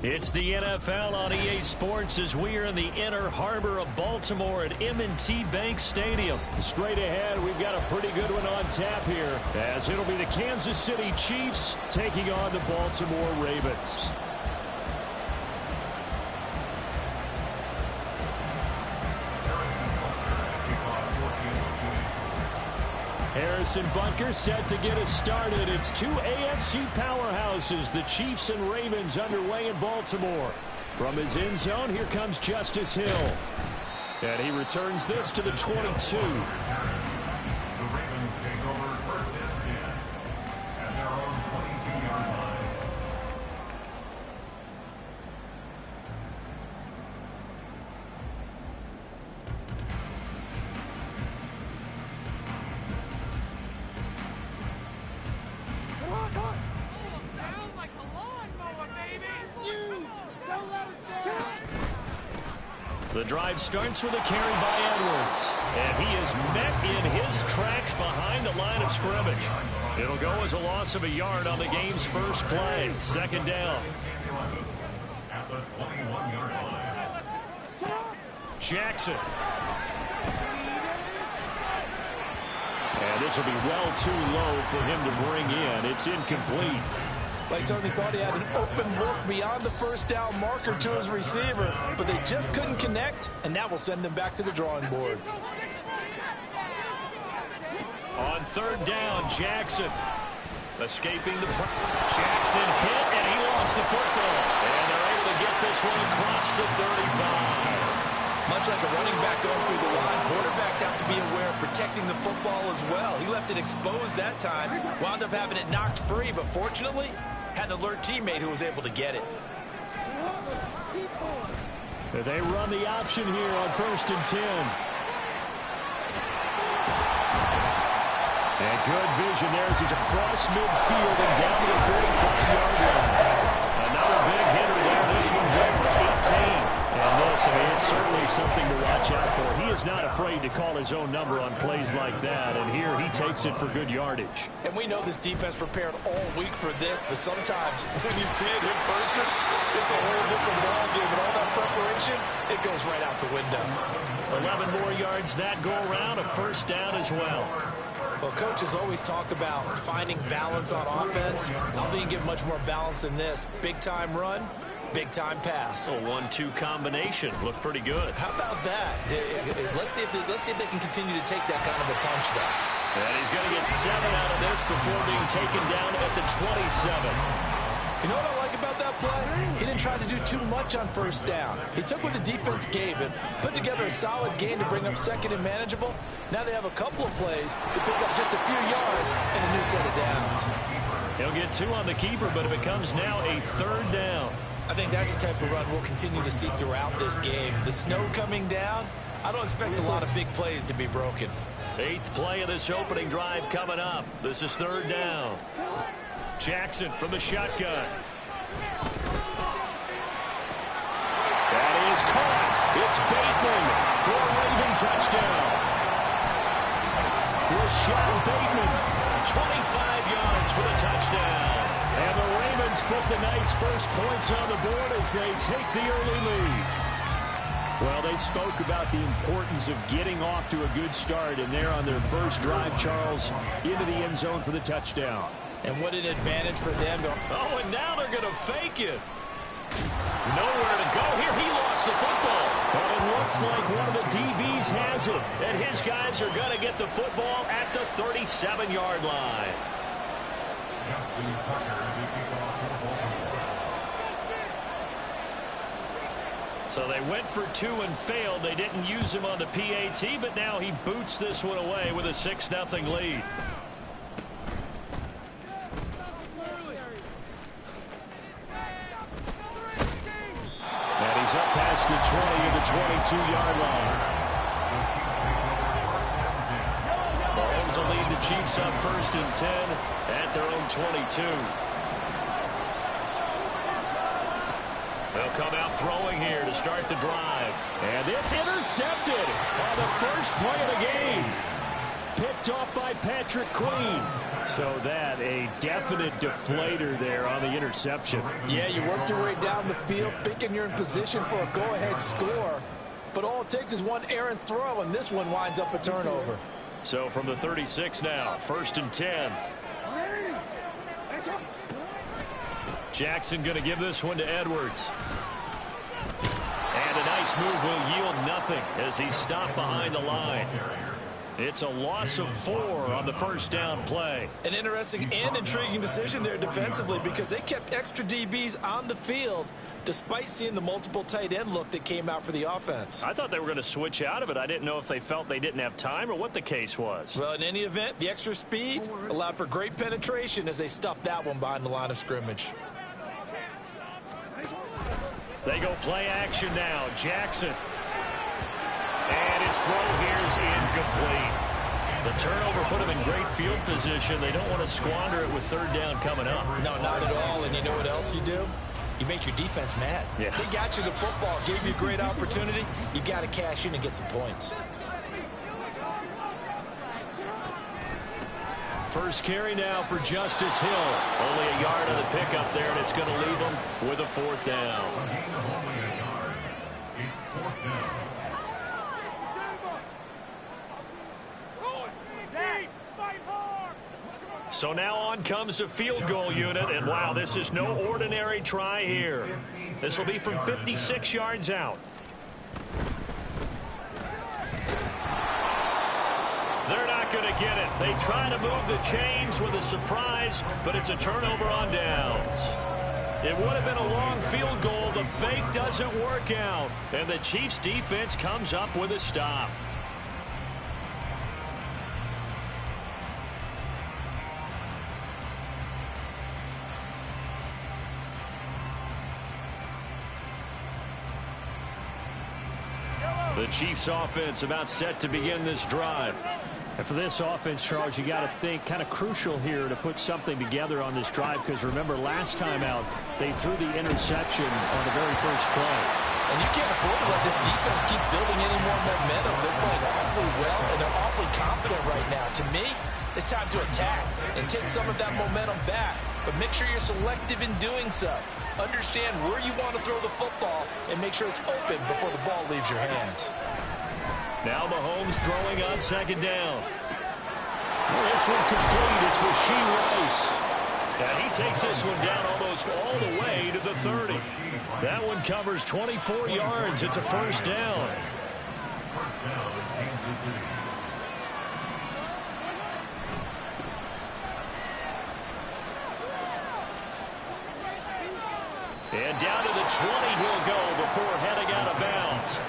It's the NFL on EA Sports as we are in the inner harbor of Baltimore at M&T Bank Stadium. Straight ahead, we've got a pretty good one on tap here, as it'll be the Kansas City Chiefs taking on the Baltimore Ravens. Harrison Butker set to get us started. It's two AFC powerhouses, the Chiefs and Ravens, underway in Baltimore. From his end zone, here comes Justice Hill. And he returns this to the 22. The Ravens take over first and 10 at their own 22-yard line. The drive starts with a carry by Edwards. And he is met in his tracks behind the line of scrimmage. It'll go as a loss of a yard on the game's first play. Second down. At the 21-yard line. Jackson. And this will be well too low for him to bring in. It's incomplete. They certainly thought he had an open look beyond the first down marker to his receiver, but they just couldn't connect, and that will send them back to the drawing board. On third down, Jackson. Escaping the... Jackson hit, and he lost the football. And they're able to get this one across the 35. Much like a running back going through the line, quarterbacks have to be aware of protecting the football as well. He left it exposed that time, wound up having it knocked free, but fortunately, had an alert teammate who was able to get it. They run the option here on first and 10. And good vision there as he's across midfield and down to the 45-yard line. Another big hitter there. This one good for 18. And this, I mean, it's certainly something to watch out for. He is not afraid to call his own number on plays like that, and here he takes it for good yardage. And we know this defense prepared all week for this, but sometimes when you see it in person, it's a whole different ballgame, and all that preparation, it goes right out the window. 11 more yards that go around, a first down as well. Well, coaches always talk about finding balance on offense. I don't think you get much more balance than this. Big-time run, big-time pass. A 1-2 combination. Looked pretty good. How about that? Let's see if they can continue to take that kind of a punch, though. And he's going to get 7 out of this before being taken down at the 27. You know what I like about that play? He didn't try to do too much on first down. He took what the defense gave him, put together a solid game to bring up second and manageable. Now they have a couple of plays to pick up just a few yards and a new set of downs. He'll get 2 on the keeper, but it becomes now a third down. I think that's the type of run we'll continue to see throughout this game. The snow coming down, I don't expect a lot of big plays to be broken. 8th play of this opening drive coming up. This is third down. Jackson from the shotgun. That is caught. It's Bateman for a Raven touchdown. Rashad Bateman, 25 yards for the touchdown. And the Ravens put the night's first points on the board as they take the early lead. Well, they spoke about the importance of getting off to a good start, and they're on their first drive, Charles, into the end zone for the touchdown. And what an advantage for them. Oh, and now they're going to fake it. Nowhere to go here. He lost the football. But it looks like one of the DBs has it. And his guys are going to get the football at the 37-yard line. So they went for 2 and failed. They didn't use him on the PAT, but now he boots this one away with a 6-0 lead. And he's up past the 20 of the 22-yard line. Mahomes will lead the Chiefs up first and 10 at their own 22. They'll come out throwing here to start the drive. And this intercepted on the first play of the game. Picked off by Patrick Queen. So that, a definite deflator there on the interception. Yeah, you work your way down the field thinking you're in position for a go-ahead score. But all it takes is one errant throw, and this one winds up a turnover. So from the 36 now, 1st and 10. Jackson going to give this one to Edwards. And a nice move will yield nothing as he's stopped behind the line. It's a loss of 4 on the first down play. An interesting and intriguing decision there defensively because they kept extra DBs on the field despite seeing the multiple tight end look that came out for the offense. I thought they were going to switch out of it. I didn't know if they felt they didn't have time or what the case was. Well, in any event, the extra speed allowed for great penetration as they stuffed that one behind the line of scrimmage. They go play action now. Jackson. And his throw here is incomplete. The turnover put him in great field position. They don't want to squander it with 3rd down coming up. No, not at all. And you know what else you do? You make your defense mad. Yeah. They got you the football, gave you a great opportunity. You got to cash in and get some points. First carry now for Justice Hill. Only a yard on the pickup there, and it's going to leave him with a 4th down. Only a yard. It's 4th down. So now on comes the field goal unit, and wow, this is no ordinary try here. This will be from 56 yards out. They're not going to get it. They try to move the chains with a surprise, but it's a turnover on downs. It would have been a long field goal. The fake doesn't work out, and the Chiefs defense comes up with a stop. The Chiefs offense about set to begin this drive. And for this offense, Charles, you got to think kind of crucial here to put something together on this drive, because remember last time out they threw the interception on the very first play. And you can't afford to let this defense keep building any more momentum. They're playing awfully well, and they're awfully confident right now. To me, it's time to attack and take some of that momentum back. But make sure you're selective in doing so. Understand where you want to throw the football and make sure it's open before the ball leaves your hands. Now Mahomes throwing on 2nd down. This one complete. It's Rashee Rice. And he takes this one down almost all the way to the 30. That one covers 24 yards. It's a 1st down. First down, Kansas City. And down to the 20 he'll go before heading out of bounds.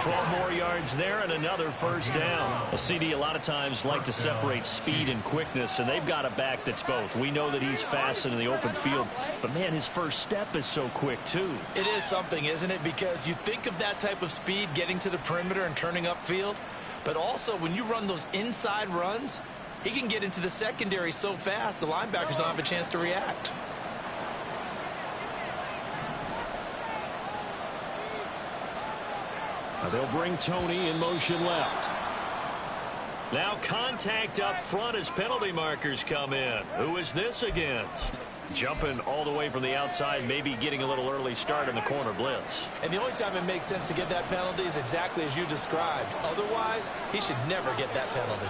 12 more yards there and another 1st down. A CD a lot of times like to separate speed and quickness, and they've got a back that's both. We know that he's fast in the open field, but man, his first step is so quick too. It is something, isn't it? Because you think of that type of speed getting to the perimeter and turning upfield, but also when you run those inside runs, he can get into the secondary so fast the linebackers don't have a chance to react. They'll bring Tony in motion left. Now contact up front as penalty markers come in. Who is this against? Jumping all the way from the outside, maybe getting a little early start in the corner blitz. And the only time it makes sense to get that penalty is exactly as you described. Otherwise, he should never get that penalty.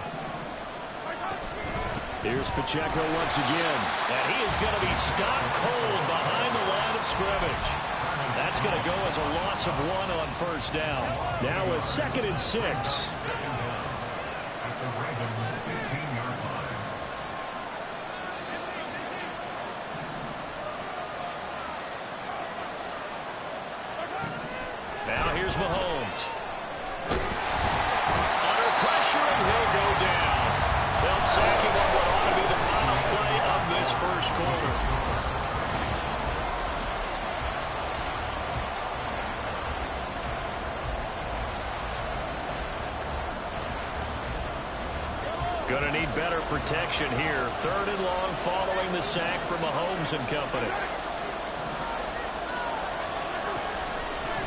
Here's Pacheco once again. And he is going to be stopped cold behind the line of scrimmage. That's going to go as a loss of 1 on 1st down. Now a 2nd and 6. At the Ravens' 15-yard line. Now here's Mahomes. Under pressure, and he'll go down. They'll sack him on what ought to be the final play of this first quarter. Going to need better protection here. 3rd and long following the sack from Mahomes and company.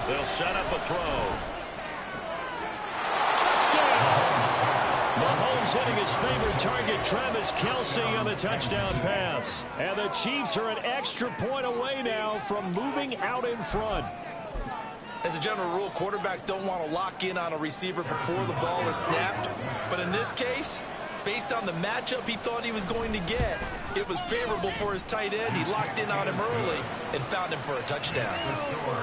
They'll set up a throw. Touchdown! Mahomes Mahomes hitting his favorite target, Travis Kelce, on the touchdown pass. And the Chiefs are an extra point away now from moving out in front. As a general rule, quarterbacks don't want to lock in on a receiver before the ball is snapped. But in this case, based on the matchup he thought he was going to get, it was favorable for his tight end. He locked in on him early and found him for a touchdown.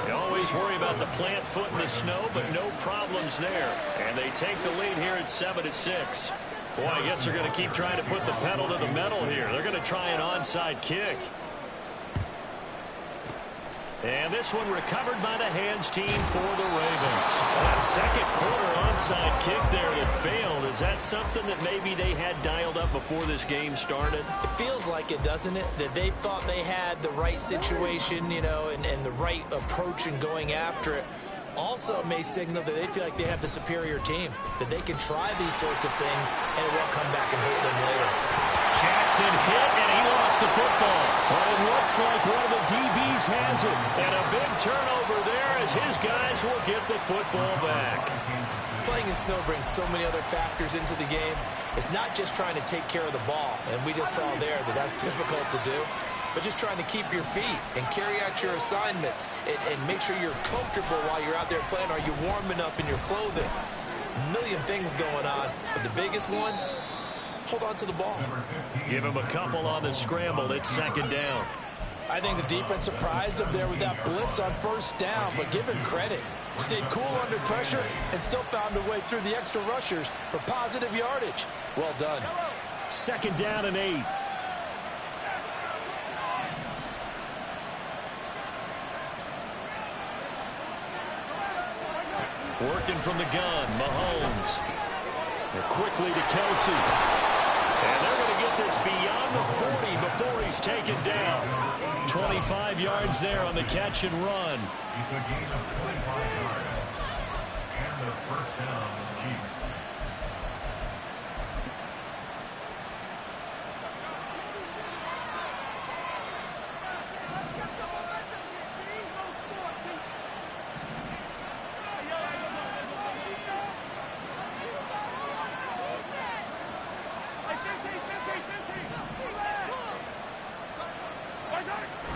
You always worry about the plant foot in the snow, but no problems there. And they take the lead here at 7-6. Boy, I guess they're going to keep trying to put the pedal to the metal here. They're going to try an onside kick. And this one recovered by the hands team for the Ravens. That second quarter onside kick there that failed. Is that something that maybe they had dialed up before this game started? It feels like it, doesn't it? That they thought they had the right situation, you know, and the right approach in going after it. Also may signal that they feel like they have the superior team, that they can try these sorts of things and it won't come back and hurt them later. Jackson hit, and he lost the football. But it looks like one of the DBs has it. And a big turnover there as his guys will get the football back. Playing in snow brings so many other factors into the game. It's not just trying to take care of the ball, and we just saw there that that's difficult to do, but just trying to keep your feet and carry out your assignments and make sure you're comfortable while you're out there playing. Are you warm enough in your clothing? A million things going on, but the biggest one, hold on to the ball. Give him a couple on the scramble. It's second down. I think the defense surprised him there with that blitz on first down, but give him credit. Stayed cool under pressure and still found a way through the extra rushers for positive yardage. Well done. Second down and 8. Working from the gun, Mahomes. And quickly to Kelce. And they're going to get this beyond the 40 before he's taken down. 25 yards there on the catch and run. It's a gain of 25 yards. And the first down of the Chiefs.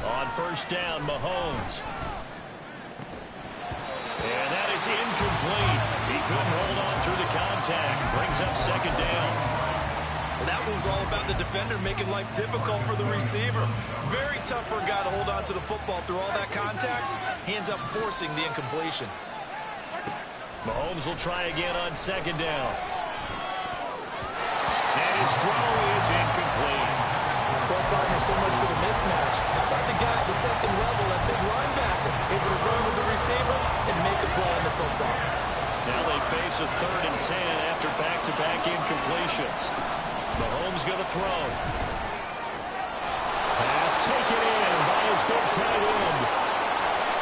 On first down, Mahomes. And that is incomplete. He couldn't hold on through the contact. Brings up second down. Well, that was all about the defender making life difficult for the receiver. Very tough for a guy to hold on to the football through all that contact. He ends up forcing the incompletion. Mahomes will try again on second down. And his throw is incomplete. Well, partner, so much for the mismatch. How about the guy at the second level, that big linebacker, able to run with the receiver and make a play on the football? Now they face a 3rd and 10 after back-to-back incompletions. Mahomes going to throw. Pass taken in by his big tight end.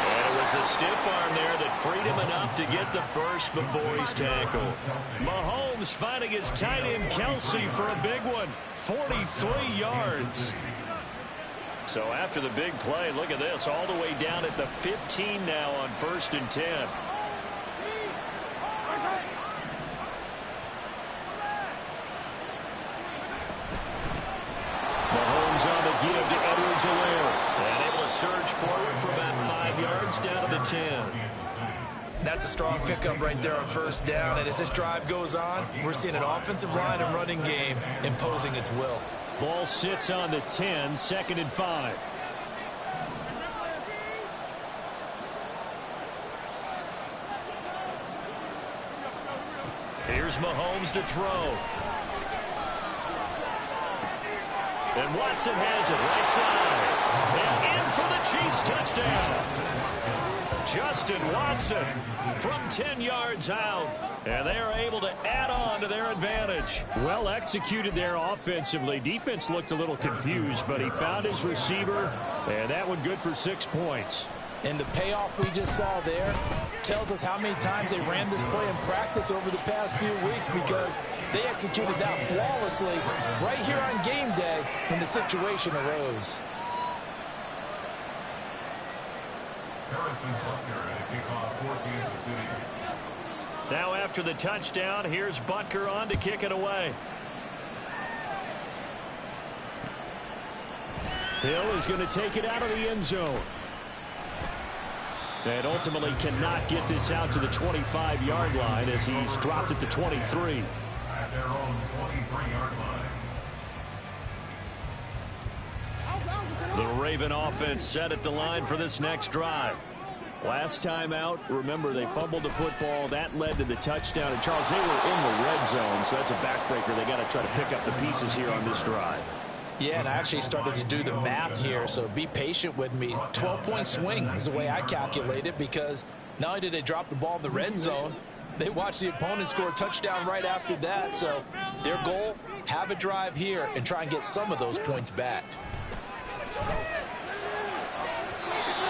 And it was a stiff arm there that freed him enough to get the first before he's tackled. Mahomes finding his tight end Kelce for a big one. 43 yards. So after the big play, look at this, all the way down at the 15 now on 1st and 10. Mahomes on the give to Edwards-Helaire. And able to surge forward for about 5 yards down to the 10. That's a strong pickup right there on first down. And as this drive goes on, we're seeing an offensive line and running game imposing its will. Ball sits on the 10, 2nd and 5. Here's Mahomes to throw. And Watson has it right side. And in for the Chiefs touchdown. Justin Watson from 10 yards out. And they are able to add on to their advantage. Well executed there offensively. Defense looked a little confused, but he found his receiver. And that one good for 6 points. And the payoff we just saw there tells us how many times they ran this play in practice over the past few weeks, because they executed that flawlessly right here on game day when the situation arose. Harrison Butker at a kickoff for Kansas City. Now after the touchdown, here's Butker on to kick it away. Hill is going to take it out of the end zone. And ultimately cannot get this out to the 25-yard line as he's dropped at the 23. At their own 23-yard line. The Raven offense set at the line for this next drive. Last time out, remember, they fumbled the football. That led to the touchdown. And, Charles, they were in the red zone, so that's a backbreaker. They got to try to pick up the pieces here on this drive. Yeah, and I actually started to do the math here, so be patient with me. 12-point swing is the way I calculate it, because not only did they drop the ball in the red zone, they watched the opponent score a touchdown right after that. So their goal, have a drive here and try and get some of those points back.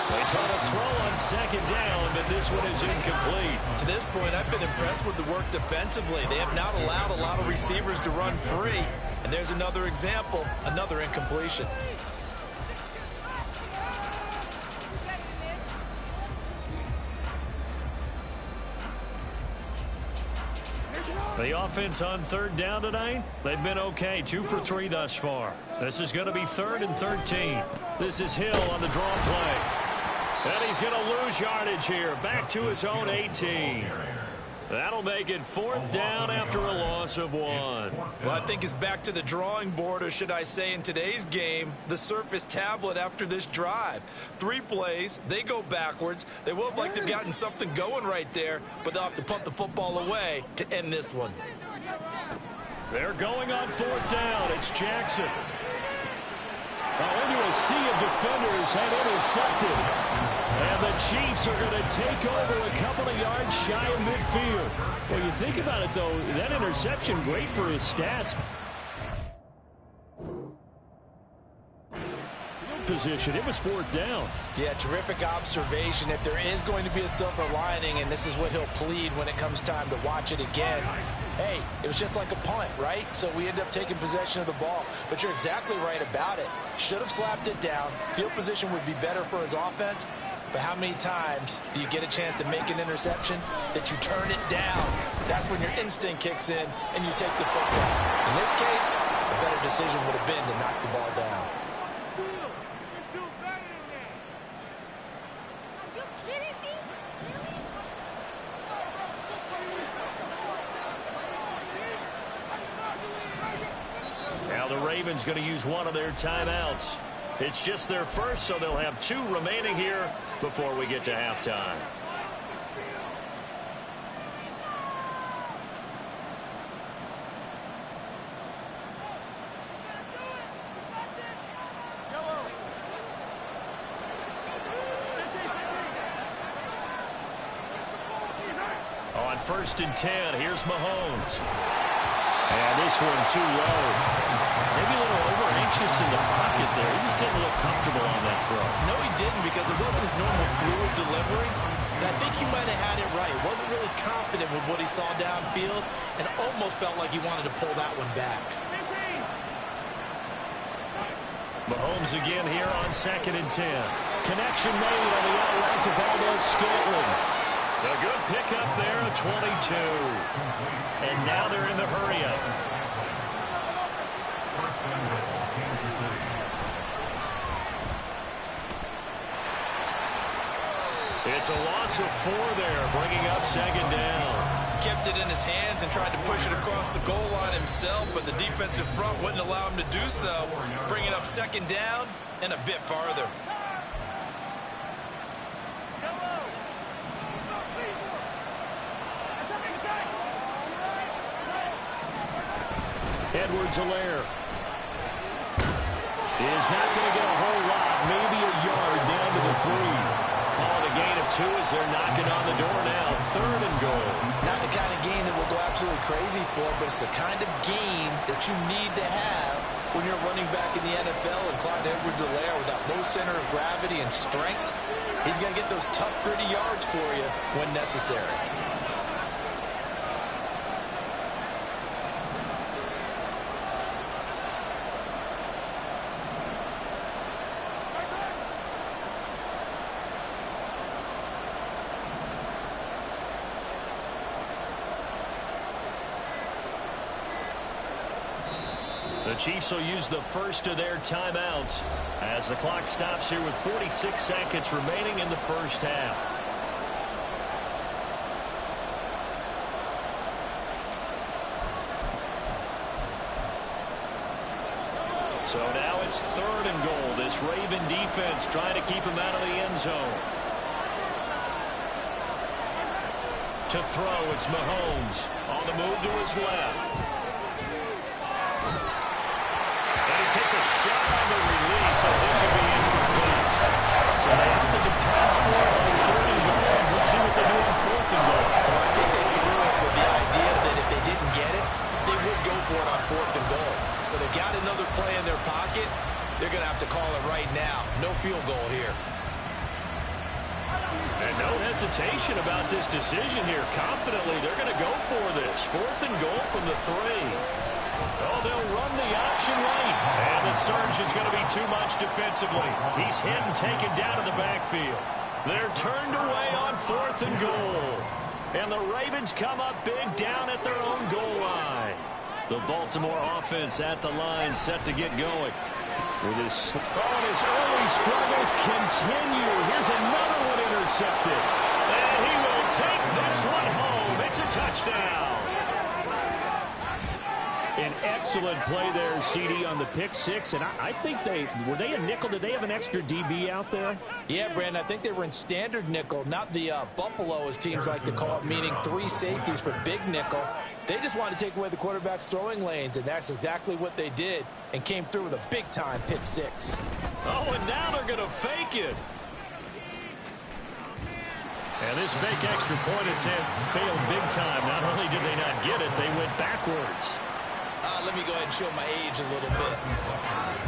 They try to throw on second down, but this one is incomplete. To this point, I've been impressed with the work defensively. They have not allowed a lot of receivers to run free. And there's another example, another incompletion. The offense on third down tonight, they've been okay. 2 for 3 thus far. This is going to be 3rd and 13. This is Hill on the draw play. And he's going to lose yardage here. Back to his own 18. That'll make it 4th down after a loss of 1. Well, I think it's back to the drawing board, or should I say in today's game, the Surface tablet after this drive. 3 plays, they go backwards. They will have liked to have gotten something going right there, but they'll have to punt the football away to end this one. They're going on 4th down. It's Jackson. Into a sea of defenders and intercepted. And the Chiefs are going to take over a couple of yards shy of midfield. Well, you think about it, though, that interception, great for his stats. Field position, it was 4th down. Yeah, terrific observation. If there is going to be a silver lining, and this is what he'll plead when it comes time to watch it again, hey, it was just like a punt, right? So we end up taking possession of the ball. But you're exactly right about it. Should have slapped it down. Field position would be better for his offense. But how many times do you get a chance to make an interception that you turn it down? That's when your instinct kicks in and you take the football. In this case, a better decision would have been to knock the ball down. Are you kidding me? Now the Ravens going to use one of their timeouts. It's just their first, so they'll have 2 remaining here before we get to halftime. On 1st and 10, here's Mahomes. And this one too low. Maybe a little over-anxious in the pocket there. He just didn't look comfortable on that throw. No, he didn't, because it wasn't his normal fluid delivery. And I think he might have had it right. Wasn't really confident with what he saw downfield and almost felt like he wanted to pull that one back. Mahomes again here on 2nd and 10. Connection made on the out route to Valdez-Scantling. A good pickup there at 22. And now they're in the hurry-up. It's a loss of 4 there, bringing up 2nd down. He kept it in his hands and tried to push it across the goal line himself, but the defensive front wouldn't allow him to do so, bringing up 2nd down and a bit farther. Edwards-Helaire is not going to get a whole lot, maybe a yard down to the 3. Call it a gain of 2 as they're knocking on the door now. 3rd and goal. Not the kind of gain that we'll go absolutely crazy for, but it's the kind of gain that you need to have when you're running back in the NFL. And Clyde Edwards-Helaire, with that low center of gravity and strength, he's going to get those tough, gritty yards for you when necessary. The Chiefs will use the first of their timeouts as the clock stops here with 46 seconds remaining in the first half. So now it's 3rd and goal. This Raven defense trying to keep him out of the end zone. To throw, it's Mahomes on the move to his left. And he takes a shot on the release as this will be incomplete. So they opted to pass for it on 3rd and goal. Let's see what they do on 4th and goal. Well, I think they threw it with the idea that if they didn't get it, they would go for it on 4th and goal. So they've got another play in their pocket. They're going to have to call it right now. No field goal here. And no hesitation about this decision here. Confidently, they're going to go for this. 4th and goal from the 3. Oh, they'll run the option lane. And the surge is going to be too much defensively. He's hit and taken down in the backfield. They're turned away on 4th and goal. And the Ravens come up big down at their own goal line. The Baltimore offense at the line set to get going. With his early struggles continue. Here's another one intercepted. And he will take this one home. It's a touchdown. An excellent play there, CD, on the pick six. And I think were they a nickel? Did they have an extra DB out there? Yeah, Brandon, I think they were in standard nickel, not the Buffalo, as teams like to call it, meaning 3 safeties for big nickel. They just wanted to take away the quarterback's throwing lanes, and that's exactly what they did, and came through with a big-time pick six. Oh, and now they're going to fake it. And this fake extra point attempt failed big time. Not only did they not get it, they went backwards. Let me go ahead and show my age a little bit.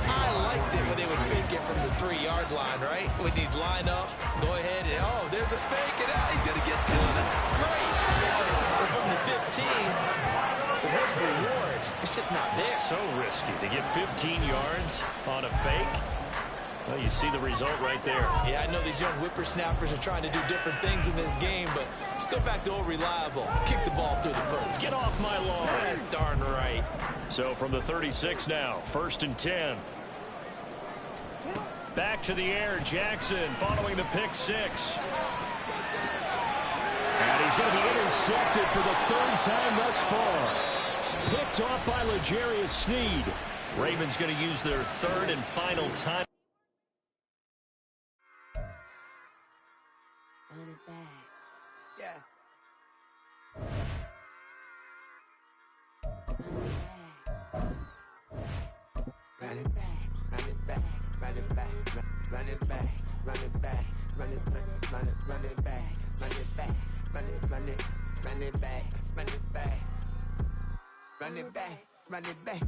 I liked it when they would fake it from the 3-yard line, right? When you'd line up, go ahead, and oh, there's a fake, and he's going to get 2. That's great. But from the 15, the risk reward, it's just not there. So risky to get 15 yards on a fake. Well, you see the result right there. Yeah, I know these young whippersnappers are trying to do different things in this game, but let's go back to old reliable. Kick the ball through the post. Get off my lawn. That's darn right. So from the 36 now, 1st and 10. Back to the air, Jackson following the pick six. And he's going to be intercepted for the 3rd time thus far. Picked off by L'Jarius Sneed. Ravens going to use their 3rd and final time. Run it back. Yeah. Run it back. Run it back. Run it back. Run it back. Run it back. Run it back. Run it back. Run it back. Run it back. Run it back. Run it back. Run it back. Run it back.